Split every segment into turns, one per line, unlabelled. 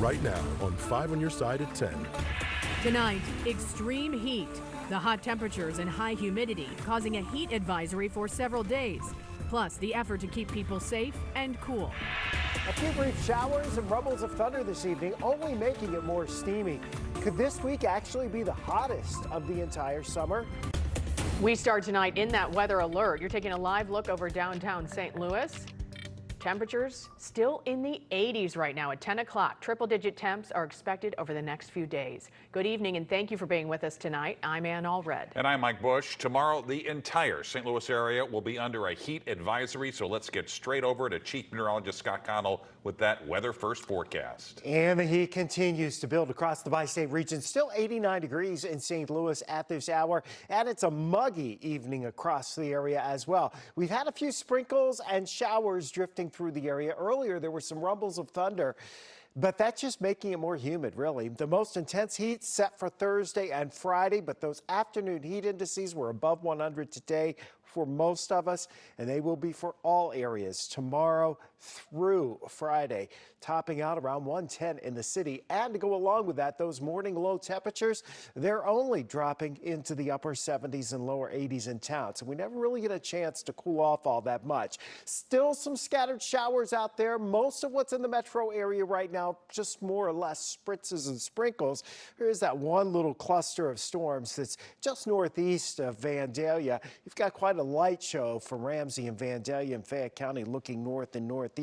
right now on 5 on your side at 10.
Tonight, extreme heat. The hot temperatures and high humidity causing a heat advisory for several days. Plus, the effort to keep people safe and cool.
A few brief showers and rumbles of thunder this evening, only making it more steamy. Could this week actually be the hottest of the entire summer?
We start tonight in that weather alert. You're taking a live look over downtown St. Louis. Temperatures still in the 80s right now at 10 o'clock. Triple-digit temps are expected over the next few days. Good evening and thank you for being with us tonight. I'm Ann Allred.
And I'm Mike Bush. Tomorrow, the entire St. Louis area will be under a heat advisory. So let's get straight over to Chief Meteorologist Scott Connell with that weather first forecast.
And the heat continues to build across the bi-state region. Still 89 degrees in St. Louis at this hour. And it's a muggy evening across the area as well. We've had a few sprinkles and showers drifting through the area. Earlier, there were some rumbles of thunder, but that's just making it more humid, really. The most intense heat set for Thursday and Friday, but those afternoon heat indices were above 100 today for most of us, and they will be for all areas tomorrow through Friday, topping out around 110 in the city. And to go along with that, those morning low temperatures, they're only dropping into the upper 70s and lower 80s in town. So we never really get a chance to cool off all that much. Still some scattered showers out there. Most of what's in the metro area right now, just more or less spritzes and sprinkles. Here's that one little cluster of storms that's just northeast of Vandalia. You've got quite a light show from Ramsey and Vandalia and Fayette County looking north and northeast.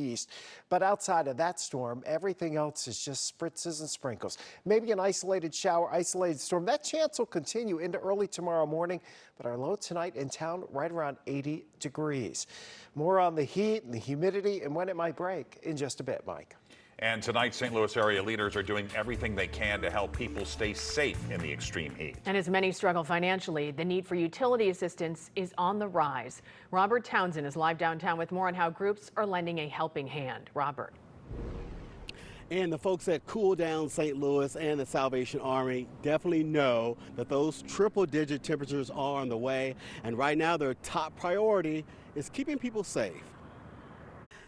But outside of that storm, everything else is just spritzes and sprinkles. Maybe an isolated shower, isolated storm. That chance will continue into early tomorrow morning, but our low tonight in town right around 80 degrees. More on the heat and the humidity and when it might break in just a bit, Mike.
And tonight, St. Louis area leaders are doing everything they can to help people stay safe in the extreme heat.
And as many struggle financially, the need for utility assistance is on the rise. Robert Townsend is live downtown with more on how groups are lending a helping hand. Robert.
And the folks at Cool Down St. Louis and the Salvation Army definitely know that those triple-digit temperatures are on the way. And right now, their top priority is keeping people safe.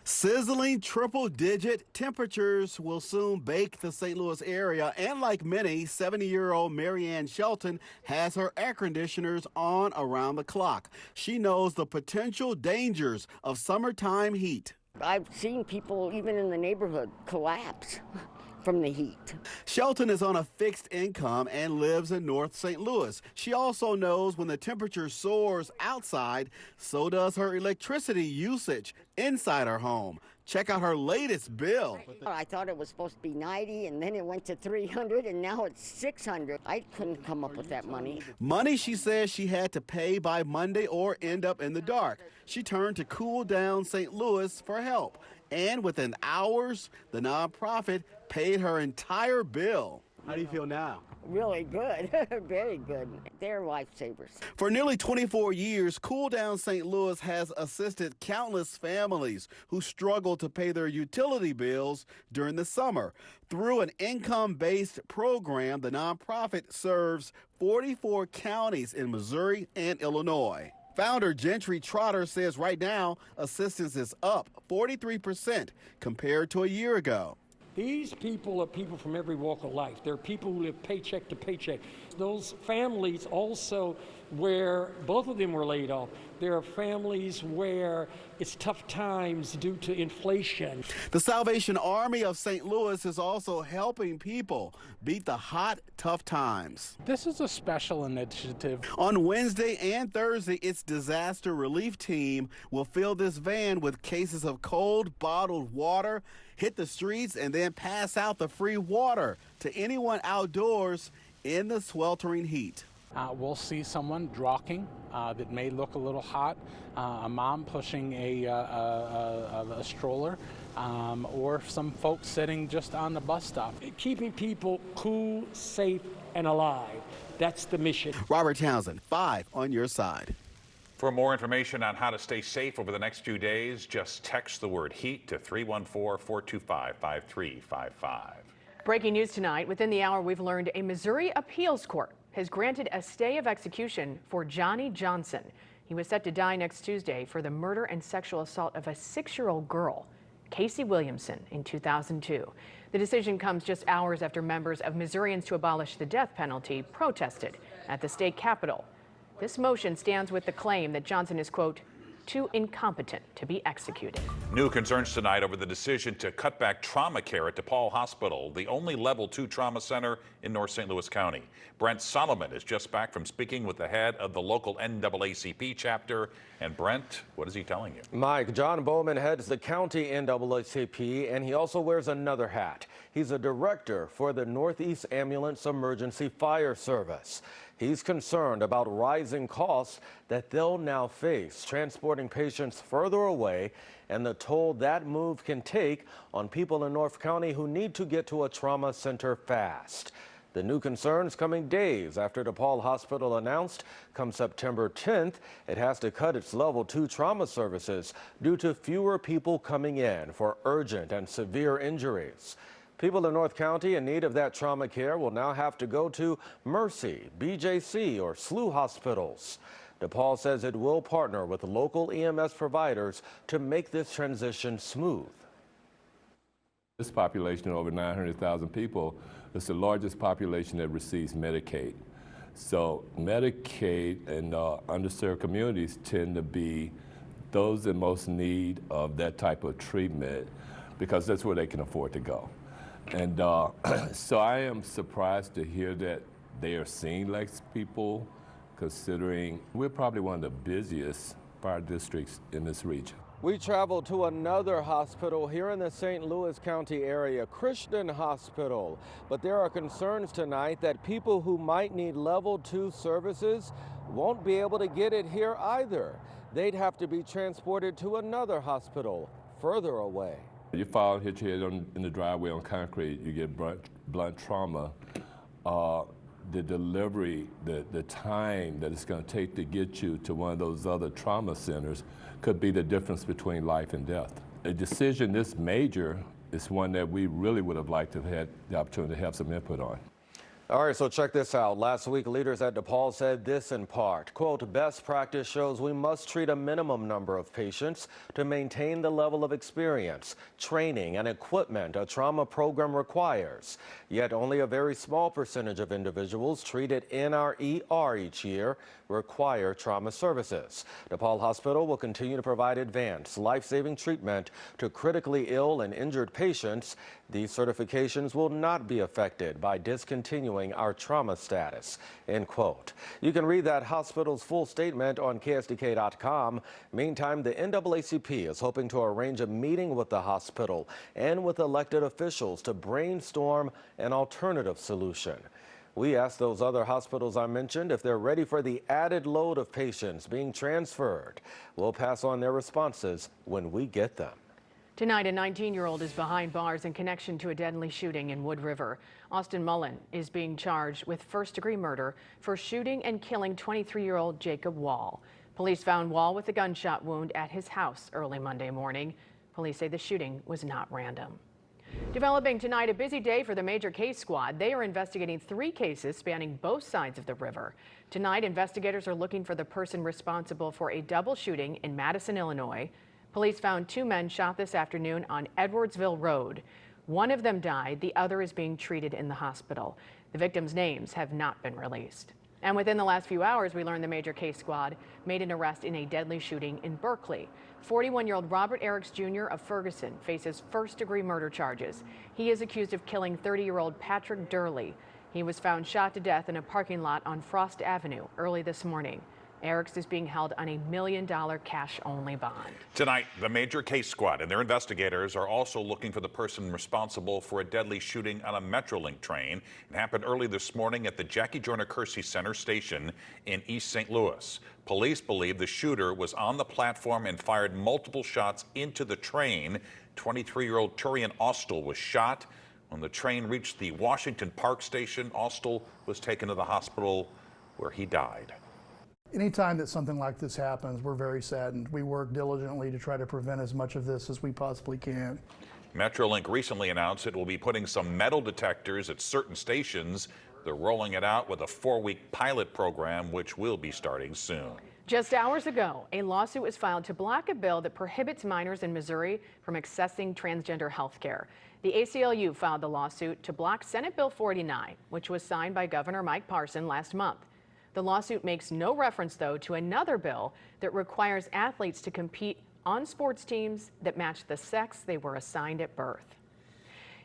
Sizzling triple-digit temperatures will soon bake the St. Louis area, and like many, 70-year-old Marianne Shelton has her air conditioners on around the clock. She knows the potential dangers of summertime heat.
I've seen people even in the neighborhood collapse from the heat.
Shelton is on a fixed income and lives in North St. Louis. She also knows when the temperature soars outside, so does her electricity usage inside her home. Check out her latest bill.
I thought it was supposed to be 90 and then it went to 300 and now it's 600. I couldn't come up with that money.
Money she says she had to pay by Monday or end up in the dark. She turned to Cool Down St. Louis for help. And within hours, the nonprofit paid her entire bill. How do you feel now?
Really good, very good. They're lifesavers.
For nearly 24 years, Cool Down St. Louis has assisted countless families who struggle to pay their utility bills during the summer. Through an income-based program, the nonprofit serves 44 counties in Missouri and Illinois. Founder Gentry Trotter says right now, assistance is up 43% compared to a year ago.
These people are people from every walk of life. They're people who live paycheck to paycheck. Those families also where both of them were laid off. There are families where it's tough times due to inflation.
The Salvation Army of St. Louis is also helping people beat the hot, tough times.
This is a special initiative.
On Wednesday and Thursday, its disaster relief team will fill this van with cases of cold bottled water, hit the streets, and then pass out the free water to anyone outdoors in the sweltering heat.
We'll see someone walking that may look a little hot, a mom pushing a stroller, or some folks sitting just on the bus stop.
Keeping people cool, safe, and alive. That's the mission.
Robert Townsend, 5 on your side.
For more information on how to stay safe over the next few days, just text the word HEAT to 314-425-5355.
Breaking news tonight. Within the hour, we've learned a Missouri appeals court has granted a stay of execution for Johnny Johnson. He was set to die next Tuesday for the murder and sexual assault of a 6-year-old girl. Casey Williamson in 2002. The decision comes just hours after members of Missourians to Abolish the Death Penalty protested at the state capitol. This motion stands with the claim that Johnson is, quote, too incompetent to be executed.
New concerns tonight over the decision to cut back trauma care at DePaul Hospital, the only level 2 trauma center in North St. Louis County. Brent Solomon is just back from speaking with the head of the local NAACP chapter. And Brent, what is he telling you?
Mike, John Bowman heads the county NAACP, and he also wears another hat. He's a director for the Northeast Ambulance Emergency Fire Service. He's concerned about rising costs that they'll now face, transporting patients further away, and the toll that move can take on people in North County who need to get to a trauma center fast. The new concerns coming days after DePaul Hospital announced come September 10th, it has to cut its level 2 trauma services due to fewer people coming in for urgent and severe injuries. People in North County in need of that trauma care will now have to go to Mercy, BJC, or SLU hospitals. DePaul says it will partner with local EMS providers to make this transition smooth.
This population of over 900,000 people is the largest population that receives Medicaid. So Medicaid and underserved communities tend to be those in most need of that type of treatment because that's where they can afford to go. And so I am surprised to hear that they are seeing less people, considering we're probably one of the busiest fire districts in this region.
We traveled to another hospital here in the St. Louis County area, Christian Hospital. But there are concerns tonight that people who might need level 2 services won't be able to get it here either. They'd have to be transported to another hospital further away.
You fall and hit your head in the driveway on concrete, you get blunt trauma. The delivery, the time that it's going to take to get you to one of those other trauma centers could be the difference between life and death. A decision this major is one that we really would have liked to have had the opportunity to have some input on.
All right, so check this out. Last week, leaders at DePaul said this in part, quote, best practice shows we must treat a minimum number of patients to maintain the level of experience, training, and equipment a trauma program requires. Yet only a very small percentage of individuals treated in our ER each year require trauma services. DePaul Hospital will continue to provide advanced, life-saving treatment to critically ill and injured patients. These certifications will not be affected by discontinuing our trauma status, end quote. You can read that hospital's full statement on KSDK.com. Meantime, the NAACP is hoping to arrange a meeting with the hospital and with elected officials to brainstorm an alternative solution. We asked those other hospitals I mentioned if they're ready for the added load of patients being transferred. We'll pass on their responses when we get them.
Tonight, a 19-year-old is behind bars in connection to a deadly shooting in Wood River. Austin Mullen is being charged with first-degree murder for shooting and killing 23-year-old Jacob Wall. Police found Wall with a gunshot wound at his house early Monday morning. Police say the shooting was not random. Developing tonight, a busy day for the Major Case Squad. They are investigating 3 cases spanning both sides of the river. Tonight, investigators are looking for the person responsible for a double shooting in Madison, Illinois. Police found 2 men shot this afternoon on Edwardsville Road. One of them died. The other is being treated in the hospital. The victims' names have not been released. And within the last few hours, we learned the Major Case Squad made an arrest in a deadly shooting in Berkeley. 41-year-old Robert Eriks Jr. of Ferguson faces first-degree murder charges. He is accused of killing 30-year-old Patrick Durley. He was found shot to death in a parking lot on Frost Avenue early this morning. Eriks is being held on a $1 million cash-only bond.
Tonight, the Major Case Squad and their investigators are also looking for the person responsible for a deadly shooting on a Metrolink train. It happened early this morning at the Jackie Joyner Kersey Center station in East St. Louis. Police believe the shooter was on the platform and fired multiple shots into the train. 23-year-old Turian Austell was shot. When the train reached the Washington Park station, Austell was taken to the hospital where he died.
Anytime that something like this happens, we're very saddened. We work diligently to try to prevent as much of this as we possibly can.
Metrolink recently announced it will be putting some metal detectors at certain stations. They're rolling it out with a 4-week pilot program, which will be starting soon.
Just hours ago, a lawsuit was filed to block a bill that prohibits minors in Missouri from accessing transgender health care. The ACLU filed the lawsuit to block Senate Bill 49, which was signed by Governor Mike Parson last month. The lawsuit makes no reference, though, to another bill that requires athletes to compete on sports teams that match the sex they were assigned at birth.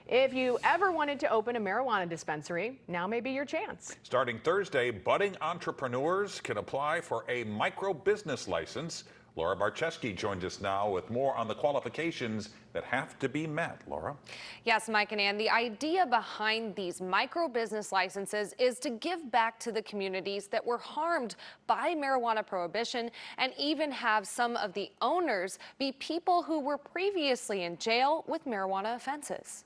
If you ever wanted to open a marijuana dispensary, now may be your chance.
Starting Thursday, budding entrepreneurs can apply for a micro business license. Laura Barczewski joins us now with more on the qualifications that have to be met. Laura?
Yes, Mike and Ann, the idea behind these micro business licenses is to give back to the communities that were harmed by marijuana prohibition and even have some of the owners be people who were previously in jail with marijuana offenses.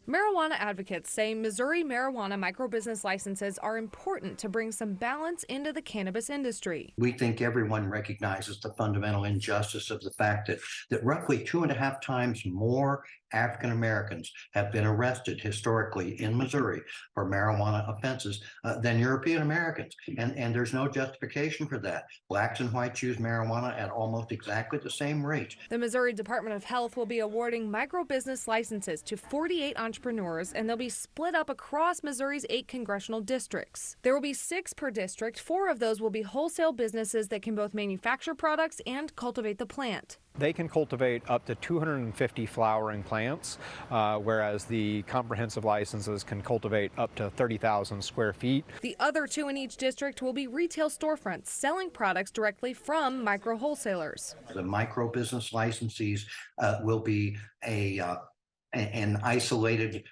Marijuana advocates say Missouri marijuana microbusiness licenses are important to bring some balance into the cannabis industry.
We think everyone recognizes the fundamental injustice of the fact that roughly 2.5 times more African Americans have been arrested historically in Missouri for marijuana offenses than European Americans. And there's no justification for that. Blacks and whites use marijuana at almost exactly the same rate.
The Missouri Department of Health will be awarding microbusiness licenses to 48 entrepreneurs, and they'll be split up across Missouri's 8 congressional districts. There will be 6 per district. 4 of those will be wholesale businesses that can both manufacture products and cultivate the plant.
They can cultivate up to 250 flowering plants, whereas the comprehensive licenses can cultivate up to 30,000 square feet.
The other 2 in each district will be retail storefronts selling products directly from micro wholesalers.
The micro business licensees will be an isolated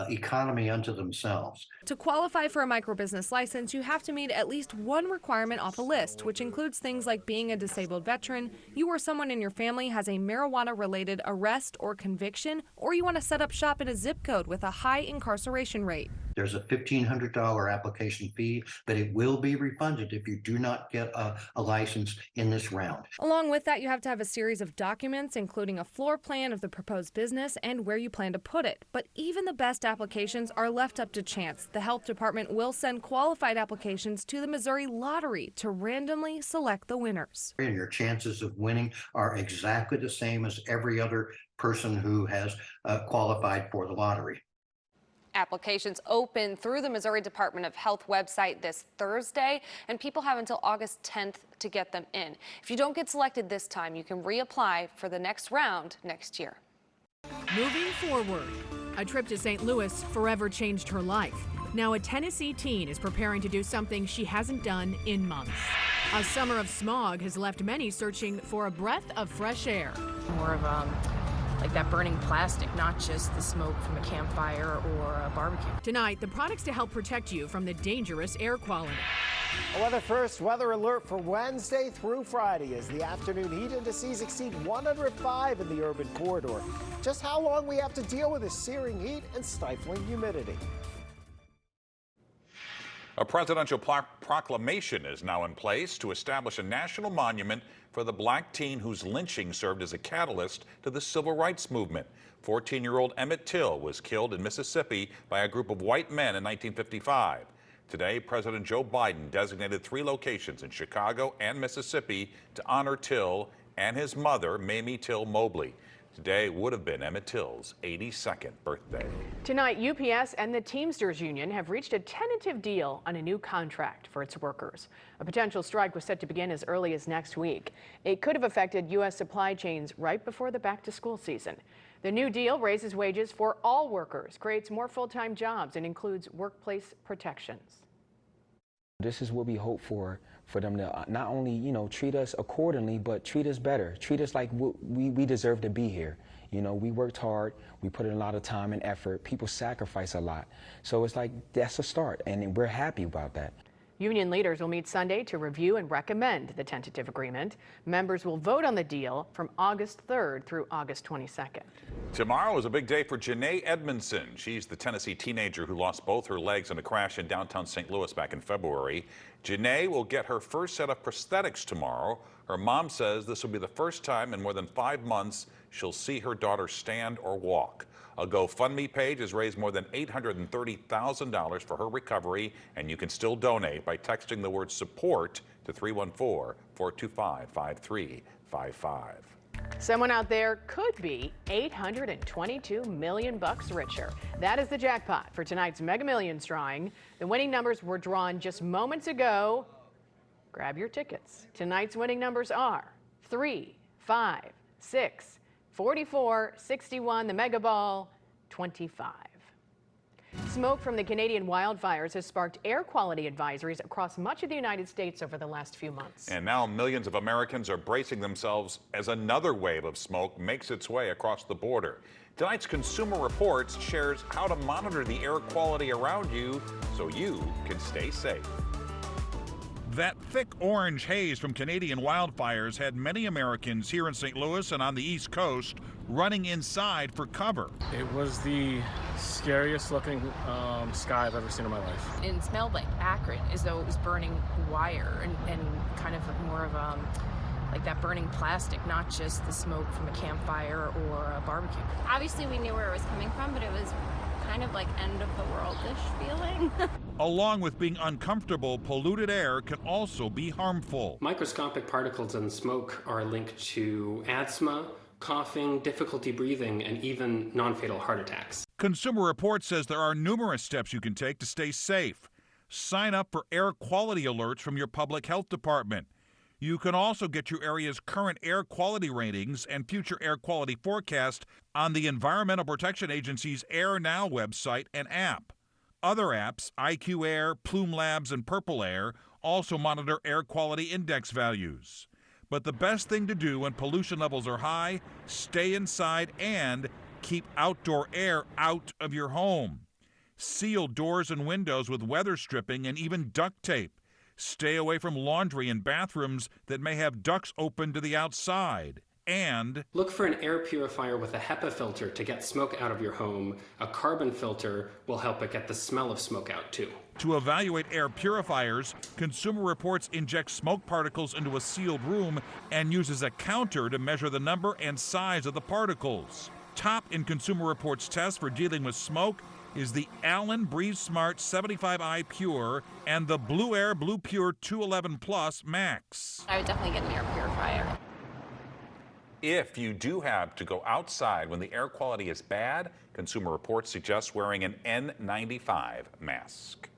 economy unto themselves.
To qualify for a microbusiness license, you have to meet at least one requirement off a list, which includes things like being a disabled veteran, you or someone in your family has a marijuana-related arrest or conviction, or you want to set up shop in a zip code with a high incarceration rate.
There's a $1,500 application fee, but it will be refunded if you do not get a license in this round.
Along with that, you have to have a series of documents, including a floor plan of the proposed business and where you plan to put it. But even the best applications are left up to chance. The health department will send qualified applications to the Missouri Lottery to randomly select the winners.
And your chances of winning are exactly the same as every other person who has qualified for the lottery.
Applications open through the Missouri Department of Health website this Thursday, and people have until August 10th to get them in. If you don't get selected this time, you can reapply for the next round next year.
Moving forward, a trip to St. Louis forever changed her life. Now a Tennessee teen is preparing to do something she hasn't done in months. A summer of smog has left many searching for a breath of fresh air.
More of like that burning plastic, not just the smoke from a campfire or a barbecue.
Tonight, the products to help protect you from the dangerous air quality.
A weather first weather alert for Wednesday through Friday as the afternoon heat indices exceed 105 in the urban corridor. Just how long we have to deal with this searing heat and stifling humidity.
A presidential proclamation is now in place to establish a national monument for the black teen whose lynching served as a catalyst to the civil rights movement. 14-year-old Emmett Till was killed in Mississippi by a group of white men in 1955. Today, President Joe Biden designated 3 locations in Chicago and Mississippi to honor Till and his mother, Mamie Till Mobley. Today would have been Emmett Till's 82nd birthday.
Tonight, UPS and the Teamsters Union have reached a tentative deal on a new contract for its workers. A potential strike was set to begin as early as next week. It could have affected U.S. supply chains right before the back-to-school season. The new deal raises wages for all workers, creates more full-time jobs, and includes workplace protections.
This is what we hope for them to not only, treat us accordingly, but treat us better, treat us like we deserve to be here. We worked hard, we put in a lot of time and effort, people sacrifice a lot. So it's like, that's a start, and we're happy about that.
Union leaders will meet Sunday to review and recommend the tentative agreement. Members will vote on the deal from August 3rd through August 22nd.
Tomorrow is a big day for Janae Edmondson. She's the Tennessee teenager who lost both her legs in a crash in downtown St. Louis back in February. Janae will get her first set of prosthetics tomorrow. Her mom says this will be the first time in more than 5 months she'll see her daughter stand or walk. A GoFundMe page has raised more than $830,000 for her recovery, and you can still donate by texting the word support to 314-425-5355.
Someone out there could be $822 million richer. That is the jackpot for tonight's Mega Millions drawing. The winning numbers were drawn just moments ago. Grab your tickets. Tonight's winning numbers are 3, 5, 6, 44, 61, the Mega Ball, 25. Smoke from the Canadian wildfires has sparked air quality advisories across much of the United States over the last few months.
And now millions of Americans are bracing themselves as another wave of smoke makes its way across the border. Tonight's Consumer Reports shares how to monitor the air quality around you so you can stay safe.
That thick orange haze from Canadian wildfires had many Americans here in St. Louis and on the East Coast running inside for cover.
It was the scariest looking sky I've ever seen in my life.
And it smelled like acrid, as though it was burning wire and kind of more of like that burning plastic, not just the smoke from a campfire or a barbecue.
Obviously we knew where it was coming from, but it was kind of like end of the world-ish feeling.
Along with being uncomfortable, polluted air can also be harmful.
Microscopic particles in smoke are linked to asthma, coughing, difficulty breathing, and even non-fatal heart attacks.
Consumer Reports says there are numerous steps you can take to stay safe. Sign up for air quality alerts from your public health department. You can also get your area's current air quality ratings and future air quality forecast on the Environmental Protection Agency's Air Now website and app. Other apps, IQ Air, Plume Labs, and Purple Air, also monitor air quality index values. But the best thing to do when pollution levels are high, stay inside and keep outdoor air out of your home. Seal doors and windows with weather stripping and even duct tape. Stay away from laundry and bathrooms that may have ducts open to the outside. And
look for an air purifier with a HEPA filter to get smoke out of your home. A carbon filter will help it get the smell of smoke out too.
To evaluate air purifiers, Consumer Reports injects smoke particles into a sealed room and uses a counter to measure the number and size of the particles. Top in Consumer Reports test for dealing with smoke is the Allen Breathe Smart 75i Pure and the Blue Air Blue Pure 211 Plus Max.
I would definitely get an air purifier.
If you do have to go outside when the air quality is bad, Consumer Reports suggests wearing an N95 mask.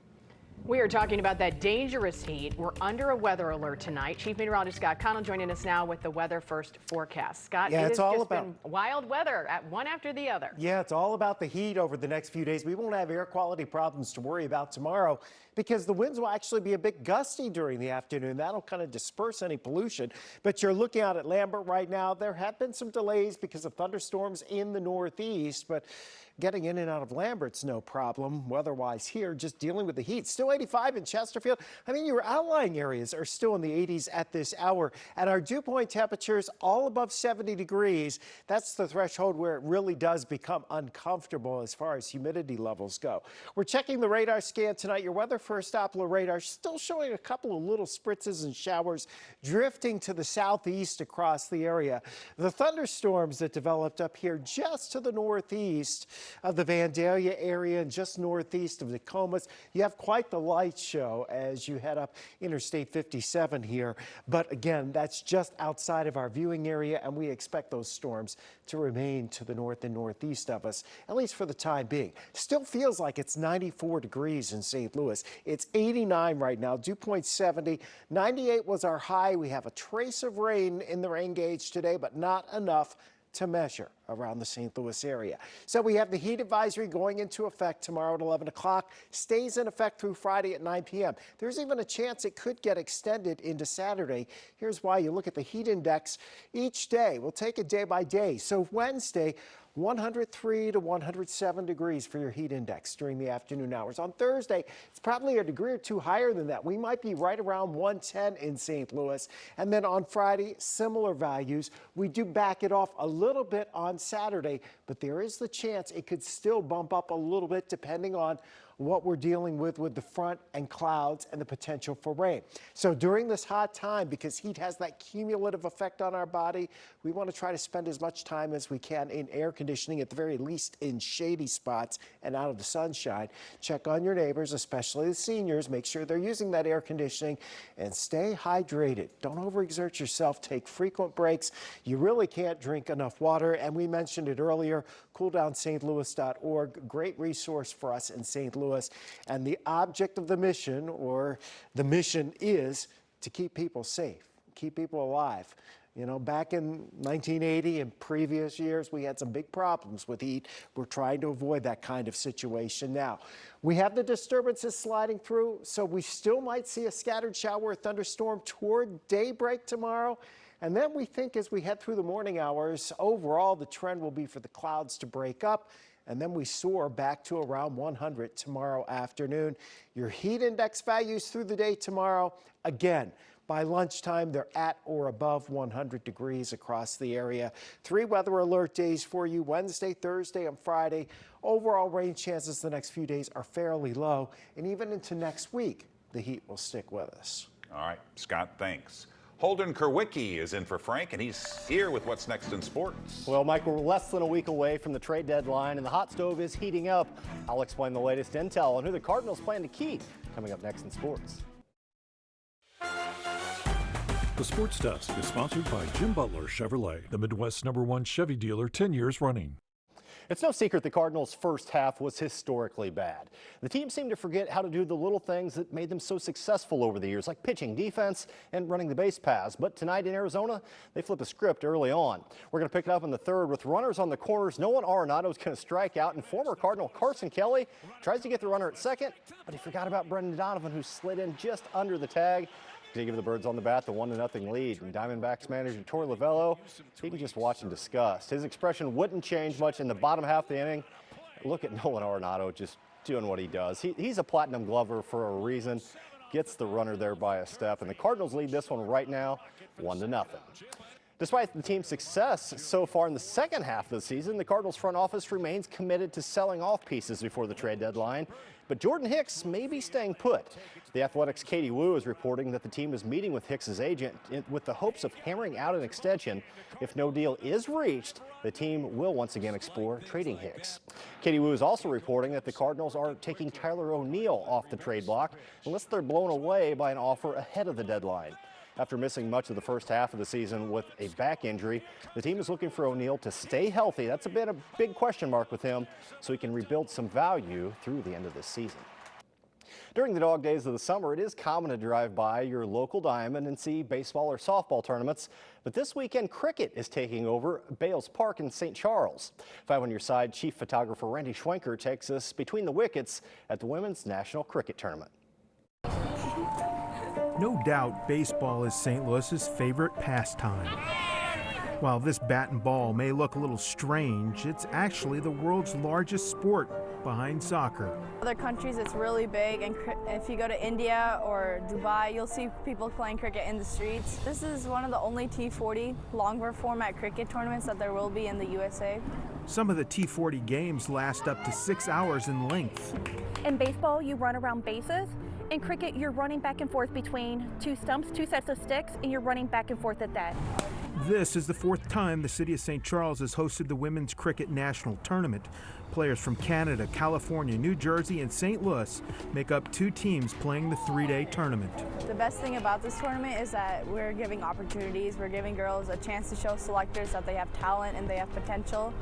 We are talking about that dangerous heat. We're under a weather alert tonight. Chief Meteorologist Scott Connell joining us now with the Weather First forecast. Scott,
yeah,
it
it's
has
all
just
about
been wild weather at one after the other.
Yeah, it's all about the heat over the next few days. We won't have air quality problems to worry about tomorrow because the winds will actually be a bit gusty during the afternoon. That'll kind of disperse any pollution. But you're looking out at Lambert right now. There have been some delays because of thunderstorms in the northeast, but getting in and out of Lambert's no problem. Weather-wise here, just dealing with the heat. Still 85 in Chesterfield. I mean, your outlying areas are still in the 80s at this hour. And our dew point temperatures all above 70 degrees. That's the threshold where it really does become uncomfortable as far as humidity levels go. We're checking the radar scan tonight. Your Weather First Doppler radar still showing a couple of little spritzes and showers drifting to the southeast across the area. The thunderstorms that developed up here just to the northeast of the Vandalia area and just northeast of the Nokomis. You have quite the light show as you head up Interstate 57 here. But again, that's just outside of our viewing area, and we expect those storms to remain to the north and northeast of us, at least for the time being. Still feels like it's 94 degrees in St. Louis. It's 89 right now, dew point 70. 98 was our high. We have a trace of rain in the rain gauge today, but not enough to measure around the St. Louis area. So we have the heat advisory going into effect tomorrow at 11 o'clock, stays in effect through Friday at 9 p.m. There's even a chance it could get extended into Saturday. Here's why. You look at the heat index each day. We'll take it day by day. So Wednesday, 103 to 107 degrees for your heat index during the afternoon hours. On Thursday, it's probably a degree or two higher than that. We might be right around 110 in St. Louis. And then on Friday, similar values. We do back it off a little bit on Saturday, but there is the chance it could still bump up a little bit depending on what we're dealing with the front and clouds and the potential for rain. So during this hot time, because heat has that cumulative effect on our body, we want to try to spend as much time as we can in air conditioning conditioning, at the very least in shady spots and out of the sunshine. Check on your neighbors, especially the seniors. Make sure they're using that air conditioning, and stay hydrated. Don't overexert yourself. Take frequent breaks. You really can't drink enough water, and we mentioned it earlier, CoolDownSt.Louis.org, great resource for us in St. Louis. And the object of the mission, or the mission, is to keep people safe, keep people alive. You know, back in 1980 and previous years, we had some big problems with heat. We're trying to avoid that kind of situation now. We have the disturbances sliding through, so we still might see a scattered shower or thunderstorm toward daybreak tomorrow. And then we think as we head through the morning hours, overall the trend will be for the clouds to break up, and then we soar back to around 100 tomorrow afternoon. Your heat index values through the day tomorrow, again, by lunchtime, they're at or above 100 degrees across the area. 3 weather alert days for you, Wednesday, Thursday, and Friday. Overall rain chances the next few days are fairly low, and even into next week, the heat will stick with us.
All right, Scott, thanks. Holden Kerwicki is in for Frank, and he's here with what's next in sports.
Well, Mike, we're less than a week away from the trade deadline, and the hot stove is heating up. I'll explain the latest intel on who the Cardinals plan to keep coming up next in sports.
The Sports Desk is sponsored by Jim Butler Chevrolet, the Midwest's #1 Chevy dealer 10 years running.
It's no secret the Cardinals' first half was historically bad. The team seemed to forget how to do the little things that made them so successful over the years, like pitching, defense, and running the base paths. But tonight in Arizona, they flip a script early on. We're going to pick it up in the third with runners on the corners. Nolan Arenado is going to strike out, and former Cardinal Carson Kelly tries to get the runner at second, but he forgot about Brendan Donovan, who slid in just under the tag to give the Birds on the bat the 1-0 lead. And Diamondbacks manager Torey Lovullo, he can just watch in disgust. His expression wouldn't change much in the bottom half of the inning. Look at Nolan Arenado just doing what he does. He's a platinum glover for a reason. Gets the runner there by a step, and the Cardinals lead this one right now 1-0. Despite the team's success so far in the second half of the season, the Cardinals front office remains committed to selling off pieces before the trade deadline. But Jordan Hicks may be staying put. The Athletic's Katie Wu is reporting that the team is meeting with Hicks's agent with the hopes of hammering out an extension. If no deal is reached, the team will once again explore trading Hicks. Katie Wu is also reporting that the Cardinals are taking Tyler O'Neill off the trade block unless they're blown away by an offer ahead of the deadline. After missing much of the first half of the season with a back injury, the team is looking for O'Neill to stay healthy. That's a big question mark with him, so he can rebuild some value through the end of this season. During the dog days of the summer, it is common to drive by your local diamond and see baseball or softball tournaments. But this weekend, cricket is taking over Bales Park in St. Charles. 5 on your side, Chief Photographer Randy Schwenker takes us between the wickets at the Women's National Cricket Tournament.
No doubt, baseball is St. Louis's favorite pastime. While this bat and ball may look a little strange, it's actually the world's largest sport behind soccer.
Other countries, it's really big, and if you go to India or Dubai, you'll see people playing cricket in the streets. This is one of the only T40 longer format cricket tournaments that there will be in the USA.
Some of the T40 games last up to 6 hours in length.
In baseball, you run around bases. In cricket, you're running back and forth between 2 stumps, 2 sets of sticks, and you're running back and forth at that.
This is the 4th time the city of St. Charles has hosted the Women's Cricket National Tournament. Players from Canada, California, New Jersey, and St. Louis make up 2 teams playing the 3-day tournament.
The best thing about this tournament is that we're giving opportunities. We're giving girls a chance to show selectors that they have talent and they have potential,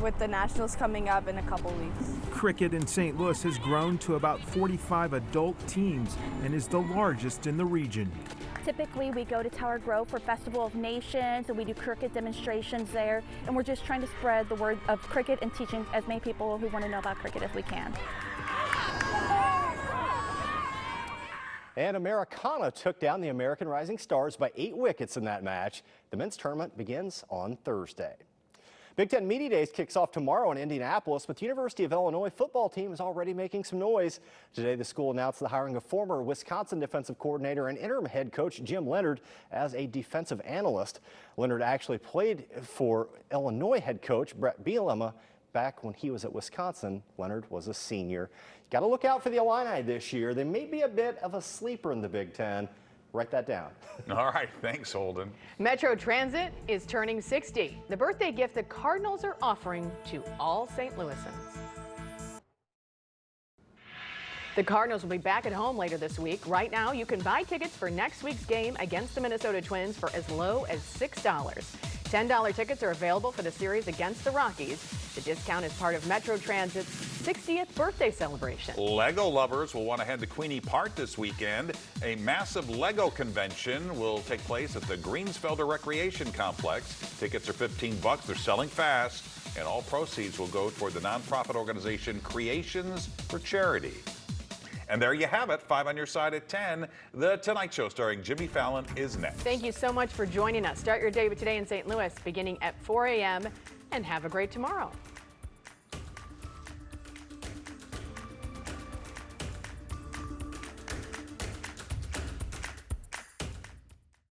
with the Nationals coming up in a couple weeks.
Cricket in St. Louis has grown to about 45 adult teams and is the largest in the region.
Typically, we go to Tower Grove for Festival of Nations, and we do cricket demonstrations there, and we're just trying to spread the word of cricket and teaching as many people who want to know about cricket as we can.
And Americana took down the American Rising Stars by 8 wickets in that match. The men's tournament begins on Thursday. Big Ten Media Days kicks off tomorrow in Indianapolis, but the University of Illinois football team is already making some noise. Today, the school announced the hiring of former Wisconsin defensive coordinator and interim head coach Jim Leonhard as a defensive analyst. Leonhard actually played for Illinois head coach Brett Bielema back when he was at Wisconsin. Leonhard was a senior. You got to look out for the Illini this year. They may be a bit of a sleeper in the Big Ten. Write that down.
All right, thanks, Holden.
Metro Transit is turning 60, the birthday gift the Cardinals are offering to all St. Louisans. The Cardinals will be back at home later this week. Right now, you can buy tickets for next week's game against the Minnesota Twins for as low as $6. $10 tickets are available for the series against the Rockies. The discount is part of Metro Transit's 60th birthday celebration.
Lego lovers will want to head to Queenie Park this weekend. A massive Lego convention will take place at the Greensfelder Recreation Complex. Tickets are $15. They're selling fast, and all proceeds will go toward the nonprofit organization Creations for Charity. And there you have it, 5 on your side at 10. The Tonight Show starring Jimmy Fallon is next.
Thank you so much for joining us. Start your day with Today in St. Louis beginning at 4 a.m. and have a great tomorrow.